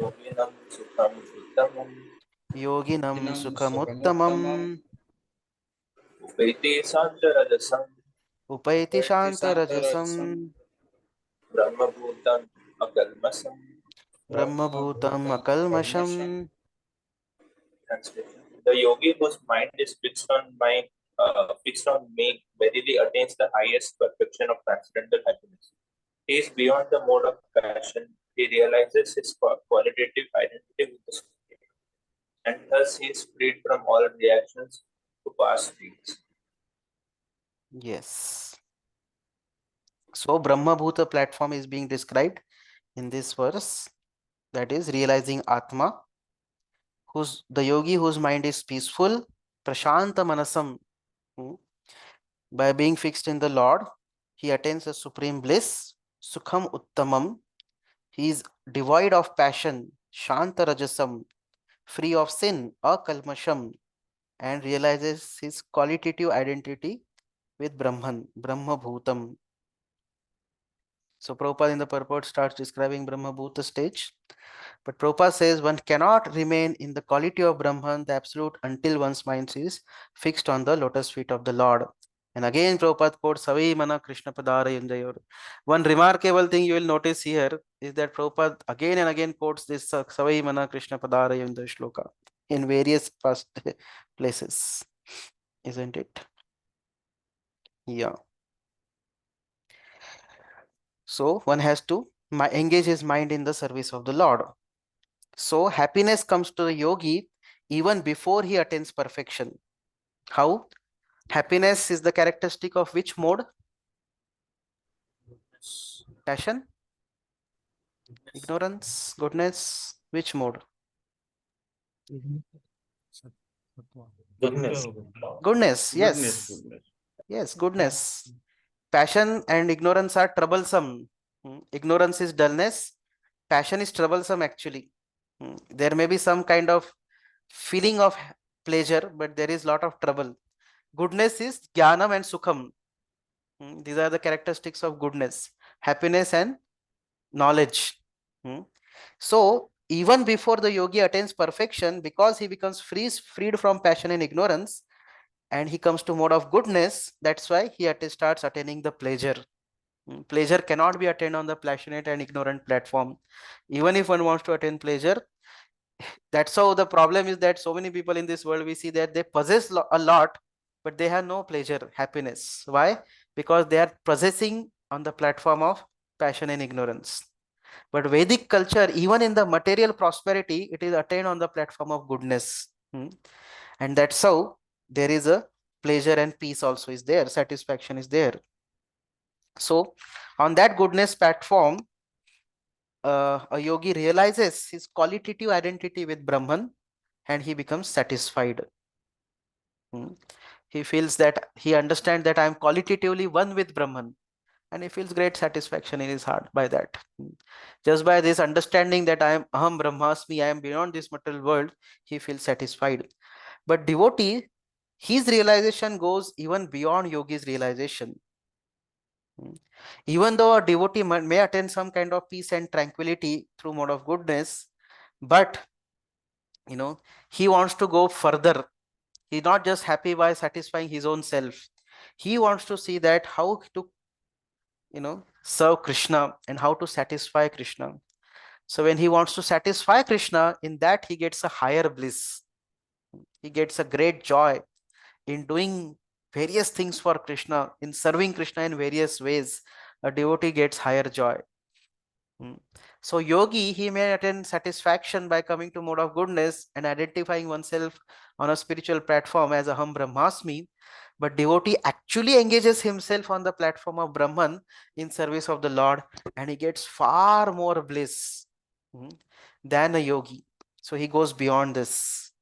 yoginam sukham uttamam yoginam Dinam sukhamuttamam Sukamuttamam upaiti santarajasam upaiti Upaiti shanta Santarajasam rajasam brahmabhutam akalmasam. brahmabhutam Brahmabhutam Kalmasham. akalmasham. Translation. The yogi whose mind is fixed on me verily attains the highest perfection of transcendental happiness. He is beyond the mode of passion. He realizes his qualitative identity with the Supreme, and thus he is freed from all reactions to past deeds. Yes. So Brahmabhuta platform is being described in this verse, that is realizing Atma, the yogi whose mind is peaceful, Prashanta Manasam. By being fixed in the Lord, he attains a supreme bliss, Sukham Uttamam. He is devoid of passion, Shanta Rajasam, free of sin, Akalmasham, and realizes his qualitative identity with Brahman, Brahma Bhutam. So Prabhupada in the purport starts describing Brahma Bhuta stage. But Prabhupada says one cannot remain in the quality of Brahman, the absolute, until one's mind is fixed on the lotus feet of the Lord. And again Prabhupada quotes Savai Mana Krishna Padara Yunjayor. One remarkable thing you will notice here is that Prabhupada again and again quotes this Savai Mana Krishna Padara Yunja shloka in various past places. Isn't it? Yeah. So one has to engage his mind in the service of the Lord. So happiness comes to the yogi even before he attains perfection. How? Happiness is the characteristic of which mode? Passion? Ignorance? Goodness? Which mode? Goodness. Goodness, yes. Goodness. Yes, goodness. Passion and ignorance are troublesome. Ignorance is dullness. Passion is troublesome actually. There may be some kind of feeling of pleasure, but there is lot of trouble. Goodness is jnanam and sukham. These are the characteristics of goodness, happiness and knowledge. So even before the yogi attains perfection, because he becomes freed from passion and ignorance, and he comes to mode of goodness. That's why he starts attaining the pleasure. Pleasure cannot be attained on the passionate and ignorant platform. Even if one wants to attain pleasure, that's how the problem is that so many people in this world, we see that they possess a lot, but they have no pleasure, happiness. Why? Because they are possessing on the platform of passion and ignorance. But Vedic culture, even in the material prosperity, it is attained on the platform of goodness. And that's how there is a pleasure and peace also is there, satisfaction is there. So on that goodness platform, a yogi realizes his qualitative identity with Brahman, and he becomes satisfied. He feels that he understands that I am qualitatively one with Brahman, and he feels great satisfaction in his heart by that. Just by this understanding that I am Aham Brahmasmi, I am beyond this material world, he feels satisfied. But devotee, his realization goes even beyond yogi's realization. Even though a devotee may attain some kind of peace and tranquility through mode of goodness, but he wants to go further. He's not just happy by satisfying his own self. He wants to see that how to serve Krishna and how to satisfy Krishna. So when he wants to satisfy Krishna, in that he gets a higher bliss. He gets a great joy in doing various things for Krishna, in serving Krishna in various ways. A devotee gets higher joy. So yogi, he may attain satisfaction by coming to mode of goodness and identifying oneself on a spiritual platform as Aham Brahmasmi. But devotee actually engages himself on the platform of Brahman in service of the Lord, and he gets far more bliss than a yogi. So he goes beyond this.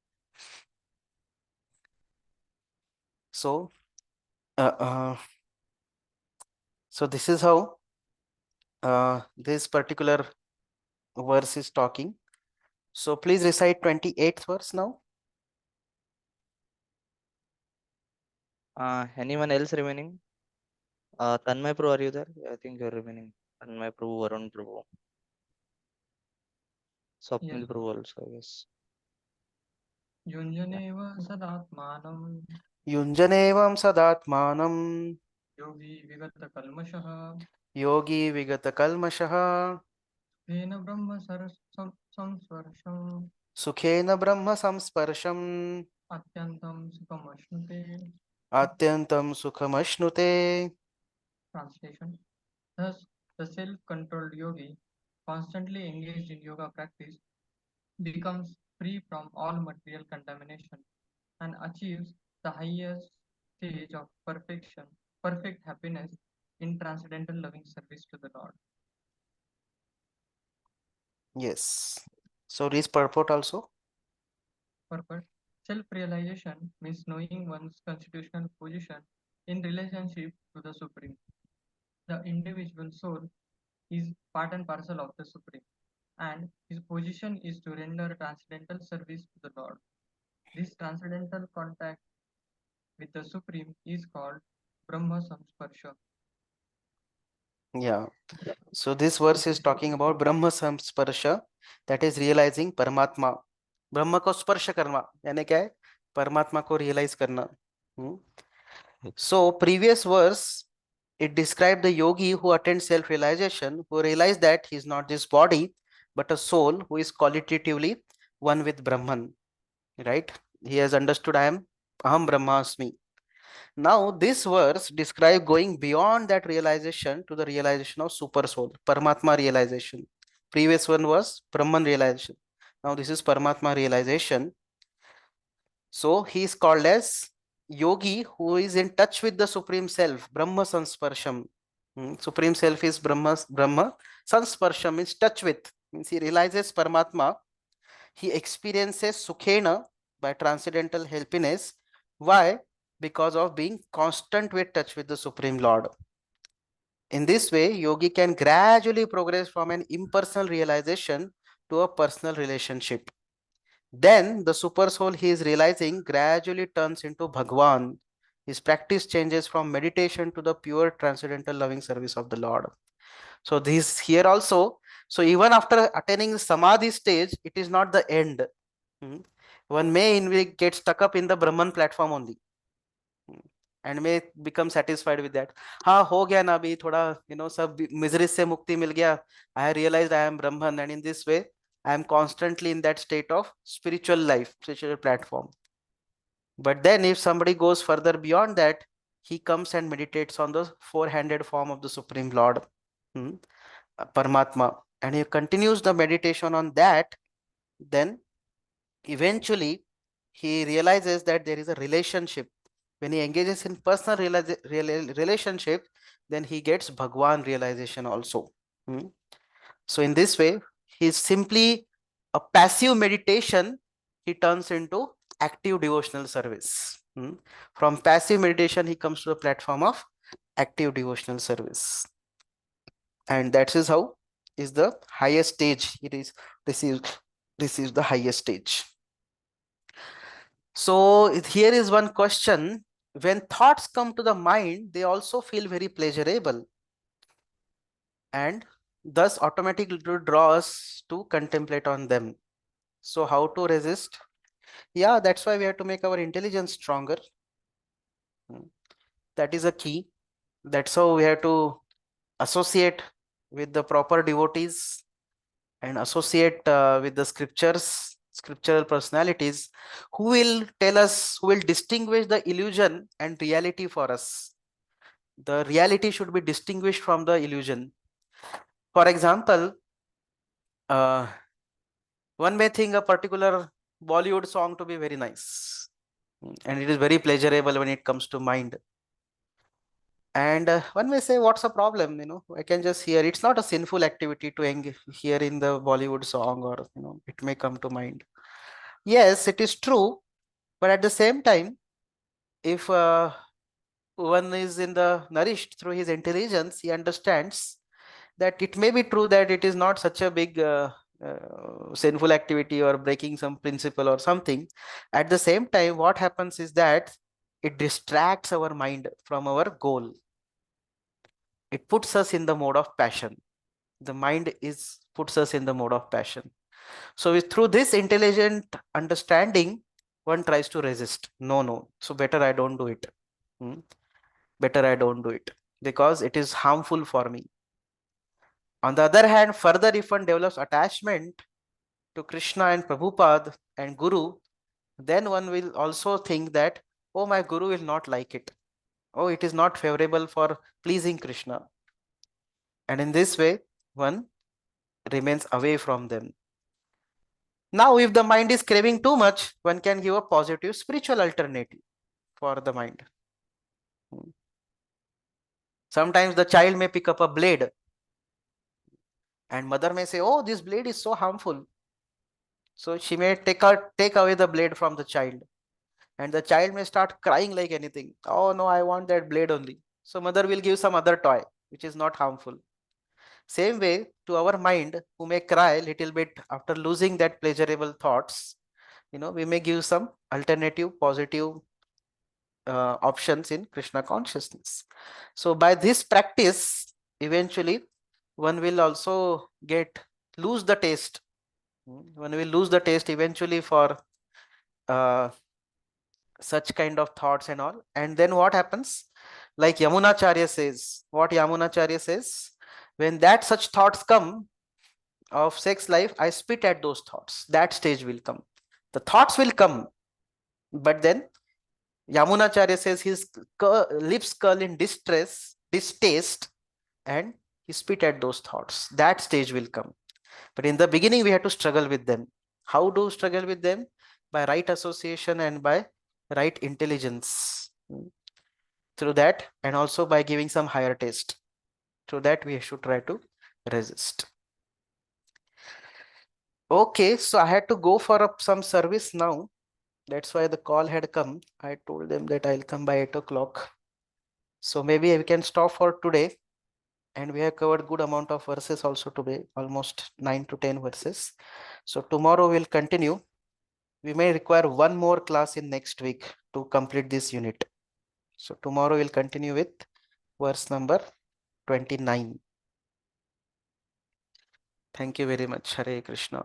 So, so this is how this particular verse is talking. So please recite 28th verse now. Anyone else remaining? Tanmay Prabhu, are you there? I think you're remaining. Tanmay Prabhu, Varun Prabhu. Swapnil Prabhu also, I guess. युञ्जनेव सदात्मानं युञ्जनेवं सदात्मानं योगी विगतकल्मषः योगी विगतकल्मषः तेन ब्रह्म संस्पर्शम् सुखेन ब्रह्म संस्पर्शम् अत्यन्तं सुखमश्नुते. अत्यन्तं सुखमश्नुते. Translation. Thus, the self-controlled yogi, constantly engaged in yoga practice, becomes free from all material contamination and achieves the highest stage of perfection, perfect happiness in transcendental loving service to the Lord. Yes. So read purport also. Purport. Self-realization means knowing one's constitutional position in relationship to the Supreme. The individual soul is part and parcel of the Supreme, and his position is to render transcendental service to the Lord. This transcendental contact with the Supreme is called Brahma Samsparsha. Yeah. So this verse is talking about Brahma Samsparsha, that is realizing Paramatma. ब्रह्म को स्पर्श करना यानी क्या है? परमात्मा को realise करना. So previous verse, it described the yogi who attained self-realization, who realized that he is not this body, but a soul who is qualitatively one with Brahman. Right? He has understood I am Aham Brahmasmi. Now this verse describes going beyond that realization to the realization of super soul, Paramatma realization. Previous one was Brahman realization. Now this is Paramatma realization. So he is called as yogi who is in touch with the Supreme Self, Brahma Sansparsham. Supreme Self is Brahma Sansparsham, means touch with, means he realizes Paramatma. He experiences Sukhena by transcendental happiness. Why? Because of being constant with touch with the Supreme Lord. In this way, yogi can gradually progress from an impersonal realization to a personal relationship. Then the super soul he is realizing gradually turns into Bhagwan. His practice changes from meditation to the pure transcendental loving service of the Lord. So this here also, So even after attaining samadhi stage, it is not the end. One may get stuck up in the Brahman platform only. And may become satisfied with that. हाँ हो गया ना अभी थोड़ा सब misery से मुक्ति मिल गया. I realized I am Brahman, and in this way I am constantly in that state of spiritual life, spiritual platform. But then if somebody goes further beyond that, he comes and meditates on the four-handed form of the Supreme Lord, Paramatma, and he continues the meditation on that. Then eventually he realizes that there is a relationship. When he engages in personal relationship, then he gets Bhagwan realization also. So in this way, he is simply a passive meditation, he turns into active devotional service. From passive meditation, he comes to the platform of active devotional service. And that is how is the highest stage. It is receives the highest stage. So here is one question. When thoughts come to the mind, they also feel very pleasurable and thus automatically draw us to contemplate on them. So how to resist? Yeah, that's why we have to make our intelligence stronger. That is a key. That's how we have to associate with the proper devotees and associate with the scriptural personalities who will tell us, who will distinguish the illusion and reality for us. The reality should be distinguished from the illusion. For example, one may think a particular Bollywood song to be very nice, and it is very pleasurable when it comes to mind. And one may say, what's the problem? I can just hear. It's not a sinful activity to hear in the Bollywood song, or it may come to mind. Yes, it is true, but at the same time, if one is nourished through his intelligence, he understands that it may be true that it is not such a big sinful activity or breaking some principle or something. At the same time, what happens is that it distracts our mind from our goal. It puts us in the mode of passion. The mind puts us in the mode of passion. So through this intelligent understanding, one tries to resist. No. So better I don't do it. Better I don't do it because it is harmful for me. On the other hand, further if one develops attachment to Krishna and Prabhupada and Guru, then one will also think that, oh, my Guru will not like it. Oh, it is not favorable for pleasing Krishna. And in this way, one remains away from them. Now, if the mind is craving too much, one can give a positive spiritual alternative for the mind. Sometimes the child may pick up a blade and mother may say, oh, this blade is so harmful. So she may take away the blade from the child, and the child may start crying like anything. Oh no, I want that blade only. So mother will give some other toy which is not harmful. Same way to our mind, who may cry a little bit after losing that pleasurable thoughts, we may give some alternative positive options in Krishna consciousness. So by this practice, eventually one will also lose the taste. One will lose the taste eventually for such kind of thoughts and all. And then what happens? Like Yamunacharya says, what Yamunacharya says, when that such thoughts come of sex life, I spit at those thoughts. That stage will come. The thoughts will come, but then Yamunacharya says his lips curl in distaste, and he spit at those thoughts. That stage will come. But in the beginning, we have to struggle with them. How do struggle with them? By right association and by right intelligence. Through that, and also by giving some higher taste. Through that, we should try to resist. Okay, so I had to go for some service now. That's why the call had come. I told them that I'll come by 8 o'clock. So maybe we can stop for today. And we have covered good amount of verses also today, almost 9 to 10 verses. So tomorrow we'll continue. We may require one more class in next week to complete this unit. So tomorrow we'll continue with verse number 29. Thank you very much. Hare Krishna.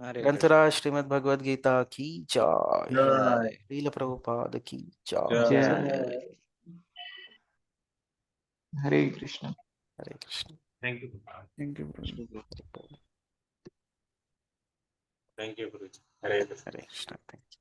Hare Krishna. ग्रंथराज Shrimad Bhagavad Gita की जय। Jai. लीला प्रभुपाद की जय। Jai. Hare Krishna. Hare Krishna. Thank you. Thank you. Thank you, Guruji. Hare Krishna. Hare Krishna. Thank you.